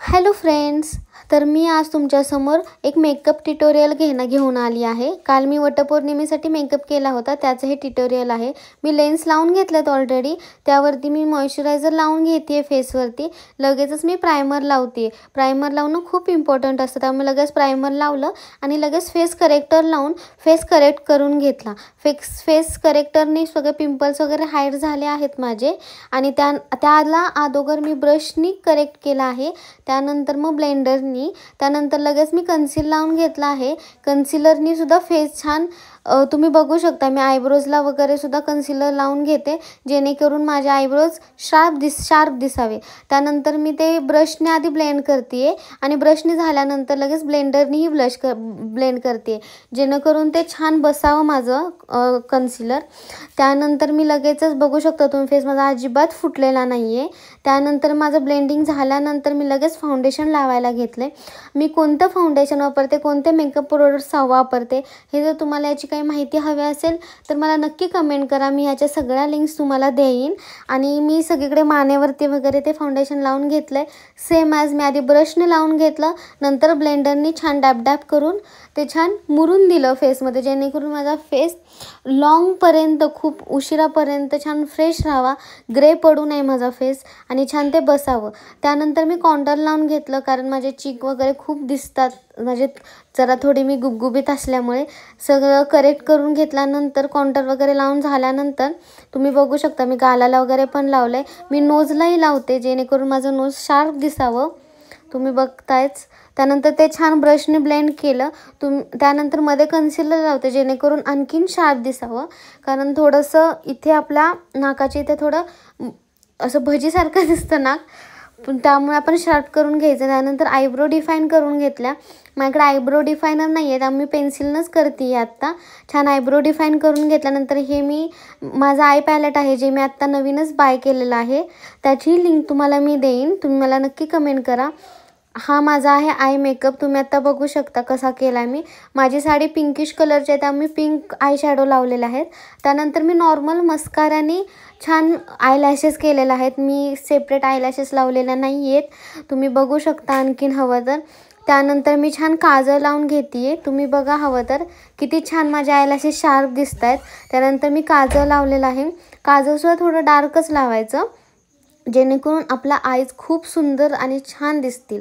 Hello friends, तर मी आज तुमच्यासमोर एक मेकअप ट्युटोरियल घेऊन आली आहे। काल मी वटपौर्णिमेसाठी मेकअप केला होता, त्याचं हे ट्युटोरियल आहे। मी लेन्स लावून घेतलेत ऑलरेडी, त्यावरती मी मॉइश्चरायझर लावून घेते फेसवरती। लगेचच मी प्रायमर लावते। प्रायमर लावणं खूप इम्पॉर्टंट असतं, त्यामुळे लगेच प्रायमर लावलं आणि लगेच फेस करेक्टर लावून फेस करेक्ट करून घेतला। फेस करेक्टरने सगळे पिंपल्स वगैरे हाईड झाले आहेत माझे। आणि त्याला अगोदर मी ब्रशनी करेक्ट केला आहे, त्यानंतर मग ब्लेंडरनी, त्यानंतर लगेच मी कन्सीलर लावून घेतला आहे। कन्सीलरनी सुद्धा फेस छान तुम्ही बघू शकता, मी आयब्रोजला वगैरे सुद्धा कन्सीलर लावून घेते, जेणेकरून माझे आयब्रोज शार्प दिसावे। त्यानंतर मी ते ब्रशने आधी ब्लेंड करते आणि ब्रशने झाल्यानंतर लगेच ब्लेंडरनीही ब्लेंड करते, जेणेकरून ते छान बसावं माझं कन्सीलर। त्यानंतर मी लगेचच बघू शकता तुम्ही, फेस माझा अजिबात फुटलेला नाही आहे। त्यानंतर माझं ब्लेंडिंग झाल्यानंतर मी लगेच फाउंडेशन लावायला घेतले। मी कोणतं फाउंडेशन वापरते, कोणते मेकअप प्रोडक्ट्स वापरते, हे जर तुम्हाला याची काही माहिती हवी असेल तर मला नक्की कमेंट करा, मी ह्याच्या सगळ्या लिंक्स तुम्हाला देईन। आणि मी सगळीकडे मानेवरती वगैरे ते फाउंडेशन लावून घेतलं सेम ॲज मी आधी ब्रशने लावून घेतलं, नंतर ब्लेंडरनी छान डॅप करून ते छान मुरून दिलं फेसमध्ये, जेणेकरून माझा फेस लॉंगपर्यंत खूप उशिरापर्यंत छान फ्रेश राहावा, ग्रे पडू नये माझा फेस आणि छान ते बसावं। त्यानंतर मी कॉन्टूर लावून घेतलं, कारण माझे चीक वगैरे खूप दिसतात, म्हणजे जरा थोडी मी गुबगुबीत असल्यामुळे। सगळं करेक्ट करून घेतल्यानंतर कॉन्टूर वगैरे लावून झाल्यानंतर तुम्ही बघू शकता मी गालाला वगैरे पण लावलंय, मी नोजलाही लावते, जेणेकरून माझं नोज शार्प दिसावं, तुम्ही बघतायच। त्यानंतर ते छान ब्रशने ब्लेंड केलं। त्यानंतर मध्ये कन्सीलर लावते, जेणेकरून आणखीन शार्प दिसावं, कारण थोडंसं इथे आपल्या नाकाच्या इथे थोडं असं भजीसारखं दिसतं नाक, पण त्यामुळे आपण शार्प करून घ्यायचं। त्यानंतर आयब्रो डिफाईन करून घेतल्या। माझ्याकडे आयब्रो डिफायनर नाही आहे, त्यामुळे मी पेन्सिलनंच करते आहे आत्ता। छान आयब्रो डिफाईन करून घेतल्यानंतर हे मी माझा आय पॅलेट आहे, जे मी आत्ता नवीनच बाय केलेलं आहे, त्याची लिंक तुम्हाला मी देईन, तुम्ही मला नक्की कमेंट करा। हा माझा आहे आय मेकअप, तुम्ही आता बघू शकता कसा केला मी। माझी साडी पिंकिश कलरची आहे, त्यामुळे पिंक आय शॅडो लावलेले आहेत। त्यानंतर मी नॉर्मल मस्काराने छान आयलॅशेस केलेले आहेत, मी सेपरेट आयलॅशेस लावलेल्या नाही आहेत, तुम्ही बघू शकता आणखीन हवं तर। त्यानंतर मी छान काजळ लावून घेते आहे, तुम्ही बघा हवं तर किती छान माझे आयलॅशेस शार्प दिसत आहेत। त्यानंतर मी काजळ लावलेलं आहे, काजळसुद्धा थोडं डार्कच लावायचं, जेणेकरून आपला आईज खूप सुंदर आणि छान दिसतील।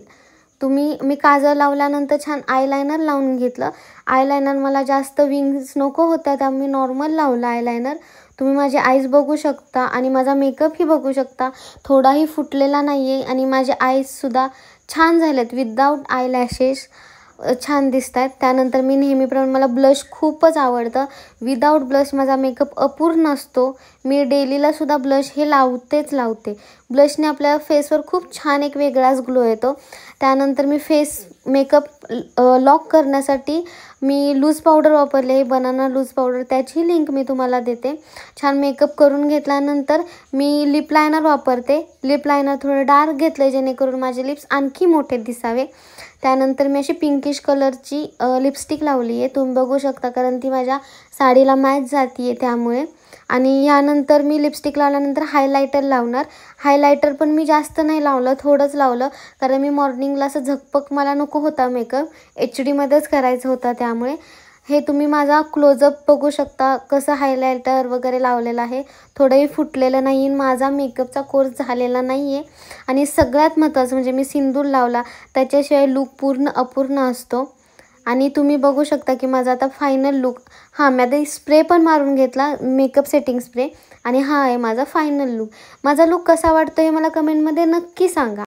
मी काजळ लावल्यानंतर छान आयलायनर लावून घेतलं। आयलायनर मला जास्त विंग्स नको होत्या, त्यामुळे मी नॉर्मल लावलं आयलायनर। तुम्ही माझे आईज बघू शकता आणि माझा मेकअपही बघू शकता, थोडाही फुटलेला नाही आहे आणि माझे आईजसुद्धा छान झालेत, विदाऊट आयलॅशेस छान दिसत आहेत। त्यानंतर मी नेहमीप्रमाणे मला ब्लश खूपच आवडतं, विदाऊट ब्लश माझा मेकअप अपूर्ण असतो। मी डेलीलासुद्धा ब्लश हे लावते। ब्लशने आपल्या फेसवर खूप छान एक वेगळाच ग्लो येतो। त्यानंतर मी फेस मेकअप लॉक करण्यासाठी मी लूज पावडर वापरले आहे, बनाना लूज पावडर, त्याची लिंक मी तुम्हाला देते। छान मेकअप करून घेतल्यानंतर मी लिप लायनर वापरते, लिप लायनर थोडं डार्क घेतलं, जेणेकरून माझे लिप्स आणखी मोठे दिसावे। त्यानंतर मी अशी पिंकिश कलरची लिपस्टिक लावली आहे, तुम्ही बघू शकता, कारण ती माझ्या साडीला मॅच जाती आहे त्यामुळे। आणि यानंतर मी लिपस्टिक लावल्यानंतर हायलायटर लावणार। हायलायटर पण मी जास्त नाही लावलं, थोडंच लावलं, कारण मी मॉर्निंगला असं झकपक मला नको होता मेकअप, HD मध्येच करायचं होता, त्यामुळे। हे तुम्ही माझा क्लोजअप बघू शकता, कसं हायलायटर वगैरे लावलेलं आहे, थोडंही फुटलेलं नाही, माझा मेकअपचा कोर्स झालेला नाही आहे। आणि सगळ्यात महत्त्वाचं म्हणजे मी सिंदूर लावला, त्याच्याशिवाय लूक पूर्ण अपूर्ण असतो। आणि तुम्ही बघू शकता की माझा आता फायनल लुक, मी आता स्प्रे पण मारून घेतला, मेकअप सेटिंग स्प्रे, आणि हा आहे माझा फायनल लुक। माझा लुक कसा वाटतो हे मला कमेंटमध्ये नक्की सांगा।